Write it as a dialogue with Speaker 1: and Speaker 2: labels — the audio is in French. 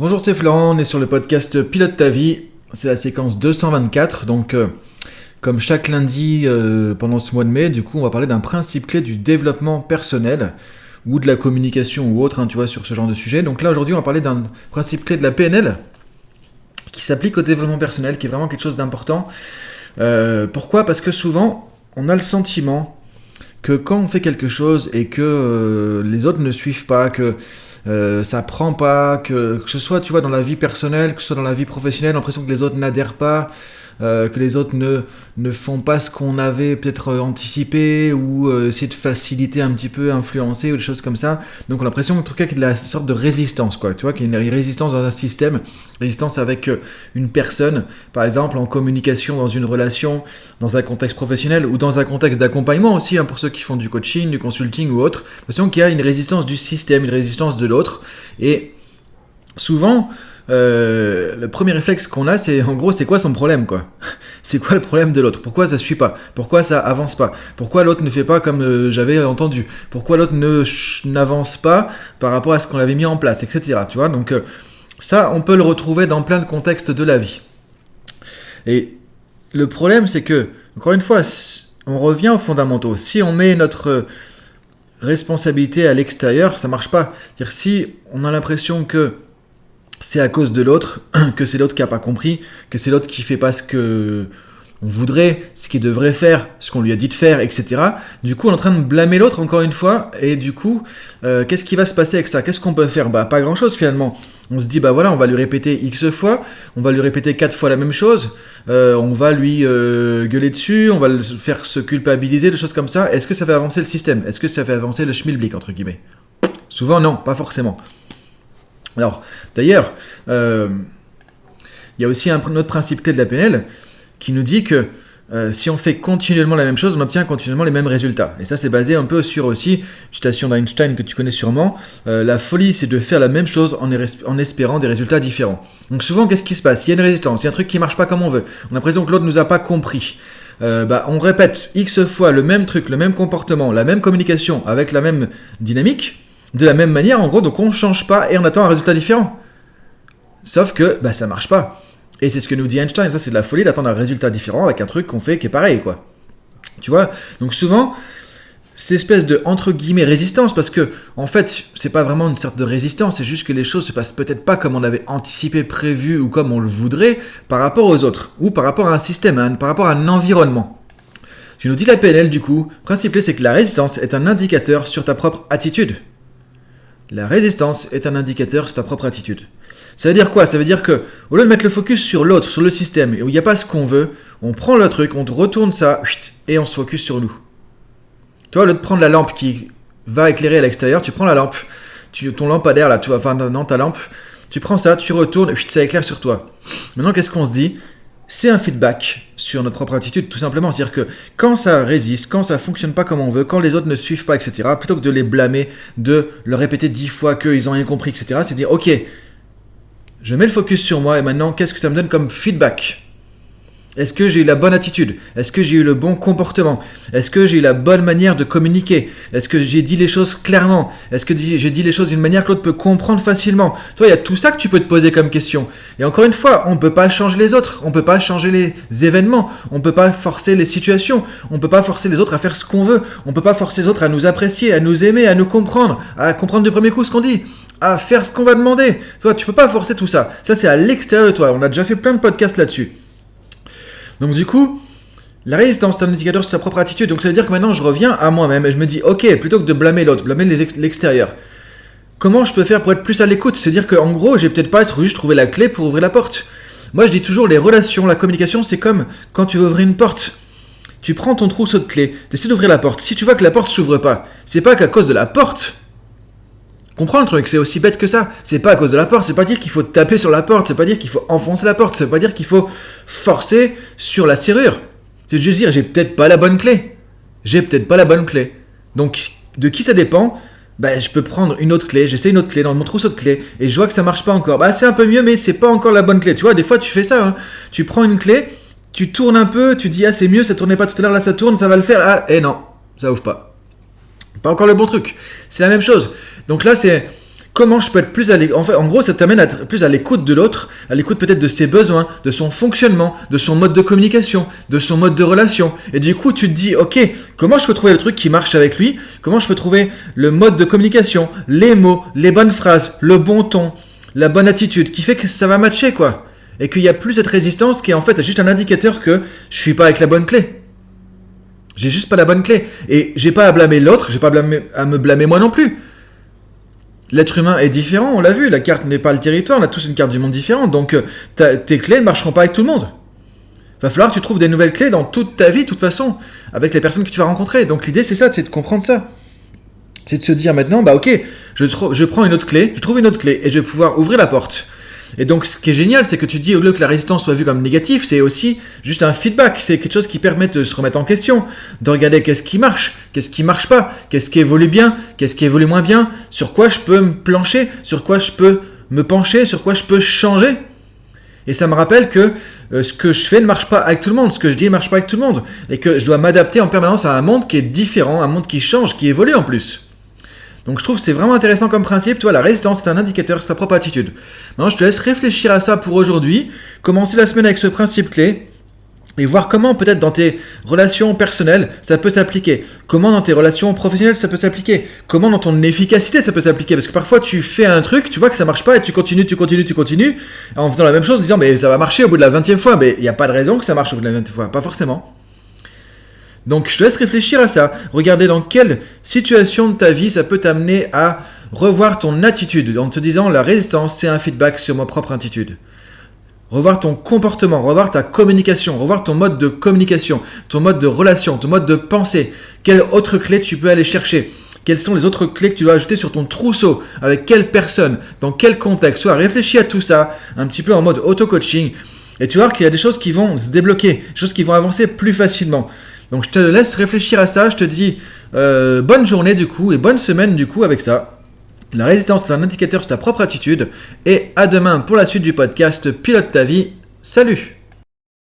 Speaker 1: Bonjour, c'est Florent, on est sur le podcast Pilote ta vie, c'est la séquence 224, donc comme chaque lundi pendant ce mois de mai, du coup on va parler d'un principe clé du développement personnel ou de la communication ou autre, tu vois, sur ce genre de sujet. Donc là aujourd'hui on va parler d'un principe clé de la PNL qui s'applique au développement personnel, qui est vraiment quelque chose d'important. Pourquoi ? Parce que souvent on a le sentiment que quand on fait quelque chose et que les autres ne suivent pas, que ça prend pas, que ce soit tu vois dans la vie personnelle, que ce soit dans la vie professionnelle, l'impression que les autres n'adhèrent pas, que les autres ne font pas ce qu'on avait peut-être anticipé ou essayer de faciliter un petit peu, influencer ou des choses comme ça. Donc on a l'impression en tout cas qu'il y a de la sorte de résistance, quoi. Tu vois, qu'il y a une résistance dans un système, résistance avec une personne, par exemple en communication, dans une relation, dans un contexte professionnel ou dans un contexte d'accompagnement aussi, pour ceux qui font du coaching, du consulting ou autre. L'impression qu'il y a une résistance du système, une résistance de l'autre. Et souvent, le premier réflexe qu'on a, c'est en gros, c'est quoi son problème, quoi ? C'est quoi le problème de l'autre ? Pourquoi ça suit pas ? Pourquoi ça avance pas ? Pourquoi l'autre ne fait pas comme j'avais entendu ? Pourquoi l'autre n'avance pas par rapport à ce qu'on avait mis en place, etc. Tu vois ? Donc ça, on peut le retrouver dans plein de contextes de la vie. Et le problème, c'est que, encore une fois, on revient aux fondamentaux. Si on met notre responsabilité à l'extérieur, ça marche pas. C'est-à-dire, si on a l'impression que c'est à cause de l'autre, que c'est l'autre qui n'a pas compris, que c'est l'autre qui fait pas ce que on voudrait, ce qu'il devrait faire, ce qu'on lui a dit de faire, etc. Du coup, on est en train de blâmer l'autre encore une fois, et du coup, qu'est-ce qui va se passer avec ça ? Qu'est-ce qu'on peut faire ? Pas grand-chose finalement. On se dit, voilà, on va lui répéter X fois, on va lui répéter 4 fois la même chose, on va lui gueuler dessus, on va le faire se culpabiliser, des choses comme ça. Est-ce que ça fait avancer le système ? Est-ce que ça fait avancer le schmilblick, entre guillemets ? Souvent, non, pas forcément. Alors, d'ailleurs, il y a aussi un autre principe clé de la PNL qui nous dit que si on fait continuellement la même chose, on obtient continuellement les mêmes résultats. Et ça, c'est basé un peu sur aussi une citation d'Einstein que tu connais sûrement. La folie, c'est de faire la même chose en espérant des résultats différents. Donc souvent, qu'est-ce qui se passe ? Il y a une résistance, il y a un truc qui ne marche pas comme on veut. On a l'impression que l'autre ne nous a pas compris. On répète X fois le même truc, le même comportement, la même communication avec la même dynamique. De la même manière, en gros, donc on ne change pas et on attend un résultat différent. Sauf que ça marche pas. Et c'est ce que nous dit Einstein, ça c'est de la folie d'attendre un résultat différent avec un truc qu'on fait qui est pareil, quoi. Tu vois ? Donc souvent, c'est espèce de, entre guillemets, résistance, parce que, en fait, c'est pas vraiment une sorte de résistance, c'est juste que les choses se passent peut-être pas comme on avait anticipé, prévu, ou comme on le voudrait, par rapport aux autres, ou par rapport à un système, par rapport à un environnement. Ce que nous dit la PNL, du coup, le principe clé, c'est que la résistance est un indicateur sur ta propre attitude. La résistance est un indicateur sur ta propre attitude. Ça veut dire quoi ? Ça veut dire que, au lieu de mettre le focus sur l'autre, sur le système, et où il n'y a pas ce qu'on veut, on prend le truc, on retourne ça, et on se focus sur nous. Tu vois, au lieu de prendre la lampe qui va éclairer à l'extérieur, tu prends la lampe, ton lampadaire là, ta lampe, tu prends ça, tu retournes, ça éclaire sur toi. Maintenant, qu'est-ce qu'on se dit ? C'est un feedback sur notre propre attitude, tout simplement. C'est-à-dire que quand ça résiste, quand ça ne fonctionne pas comme on veut, quand les autres ne suivent pas, etc., plutôt que de les blâmer, de leur répéter 10 fois qu'ils n'ont rien compris, etc., c'est dire, ok, je mets le focus sur moi et maintenant, qu'est-ce que ça me donne comme feedback ? Est-ce que j'ai eu la bonne attitude ? Est-ce que j'ai eu le bon comportement ? Est-ce que j'ai eu la bonne manière de communiquer ? Est-ce que j'ai dit les choses clairement ? Est-ce que j'ai dit les choses d'une manière que l'autre peut comprendre facilement ? Tu vois, il y a tout ça que tu peux te poser comme question. Et encore une fois, on ne peut pas changer les autres, on ne peut pas changer les événements, on ne peut pas forcer les situations, on ne peut pas forcer les autres à faire ce qu'on veut, on ne peut pas forcer les autres à nous apprécier, à nous aimer, à nous comprendre, à comprendre du premier coup ce qu'on dit, à faire ce qu'on va demander. Toi, tu ne peux pas forcer tout ça. Ça, c'est à l'extérieur de toi. On a déjà fait plein de podcasts là-dessus. Donc du coup, la résistance, c'est un indicateur sur sa propre attitude. Donc ça veut dire que maintenant, je reviens à moi-même et je me dis, ok, plutôt que de blâmer l'autre, blâmer l'extérieur, comment je peux faire pour être plus à l'écoute ? C'est-à-dire qu'en gros, j'ai peut-être pas juste trouvé la clé pour ouvrir la porte. Moi, je dis toujours, les relations, la communication, c'est comme quand tu veux ouvrir une porte. Tu prends ton trousseau de clés, tu essaies d'ouvrir la porte. Si tu vois que la porte s'ouvre pas, c'est pas qu'à cause de la porte. Comprends le truc, c'est aussi bête que ça. C'est pas à cause de la porte, c'est pas dire qu'il faut taper sur la porte, c'est pas dire qu'il faut enfoncer la porte, c'est pas dire qu'il faut forcer sur la serrure. C'est juste dire, j'ai peut-être pas la bonne clé. Donc, de qui ça dépend ? Je peux prendre une autre clé, j'essaie une autre clé dans mon trousseau de clés, et je vois que ça marche pas encore. C'est un peu mieux, mais c'est pas encore la bonne clé. Tu vois, des fois, tu fais ça, Tu prends une clé, tu tournes un peu, tu dis, c'est mieux, ça tournait pas tout à l'heure, là, ça tourne, ça va le faire. Non, ça ouvre pas. Pas encore le bon truc. C'est la même chose. Donc là, c'est comment je peux être plus en gros, ça t'amène à être plus à l'écoute de l'autre, à l'écoute peut-être de ses besoins, de son fonctionnement, de son mode de communication, de son mode de relation. Et du coup, tu te dis, ok, comment je peux trouver le truc qui marche avec lui? Comment je peux trouver le mode de communication, les mots, les bonnes phrases, le bon ton, la bonne attitude, qui fait que ça va matcher, quoi. Et qu'il n'y a plus cette résistance qui est en fait juste un indicateur que je suis pas avec la bonne clé. J'ai juste pas la bonne clé. Et j'ai pas à blâmer l'autre, j'ai pas à me blâmer moi non plus. L'être humain est différent, on l'a vu, la carte n'est pas le territoire, on a tous une carte du monde différente, donc tes clés ne marcheront pas avec tout le monde. Va falloir que tu trouves des nouvelles clés dans toute ta vie, de toute façon, avec les personnes que tu vas rencontrer. Donc l'idée c'est ça, c'est de comprendre ça. C'est de se dire maintenant, bah ok, je prends une autre clé, je trouve une autre clé, et je vais pouvoir ouvrir la porte. Et donc, ce qui est génial, c'est que tu dis, au lieu que la résistance soit vue comme négative, c'est aussi juste un feedback. C'est quelque chose qui permet de se remettre en question, de regarder qu'est-ce qui marche pas, qu'est-ce qui évolue bien, qu'est-ce qui évolue moins bien, sur quoi je peux me plancher, sur quoi je peux me pencher, sur quoi je peux changer. Et ça me rappelle que ce que je fais ne marche pas avec tout le monde, ce que je dis ne marche pas avec tout le monde, et que je dois m'adapter en permanence à un monde qui est différent, un monde qui change, qui évolue en plus. Donc je trouve que c'est vraiment intéressant comme principe. Tu vois, la résistance, c'est un indicateur, c'est ta propre attitude. Maintenant, je te laisse réfléchir à ça pour aujourd'hui. Commencer la semaine avec ce principe clé et voir comment peut-être dans tes relations personnelles, ça peut s'appliquer. Comment dans tes relations professionnelles, ça peut s'appliquer. Comment dans ton efficacité, ça peut s'appliquer. Parce que parfois, tu fais un truc, tu vois que ça marche pas et tu continues en faisant la même chose, en disant mais ça va marcher au bout de la 20e fois. Mais il n'y a pas de raison que ça marche au bout de la 20e fois. Pas forcément. Donc je te laisse réfléchir à ça, regarder dans quelle situation de ta vie ça peut t'amener à revoir ton attitude, en te disant la résistance c'est un feedback sur ma propre attitude. Revoir ton comportement, revoir ta communication, revoir ton mode de communication, ton mode de relation, ton mode de pensée. Quelle autre clé tu peux aller chercher? Quelles sont les autres clés que tu dois ajouter sur ton trousseau? Avec quelle personne? Dans quel contexte? Soit réfléchis à tout ça, un petit peu en mode auto-coaching, et tu vas voir qu'il y a des choses qui vont se débloquer, des choses qui vont avancer plus facilement. Donc je te laisse réfléchir à ça, je te dis bonne journée du coup et bonne semaine du coup avec ça. La résistance c'est un indicateur sur ta propre attitude et à demain pour la suite du podcast Pilote ta vie. Salut!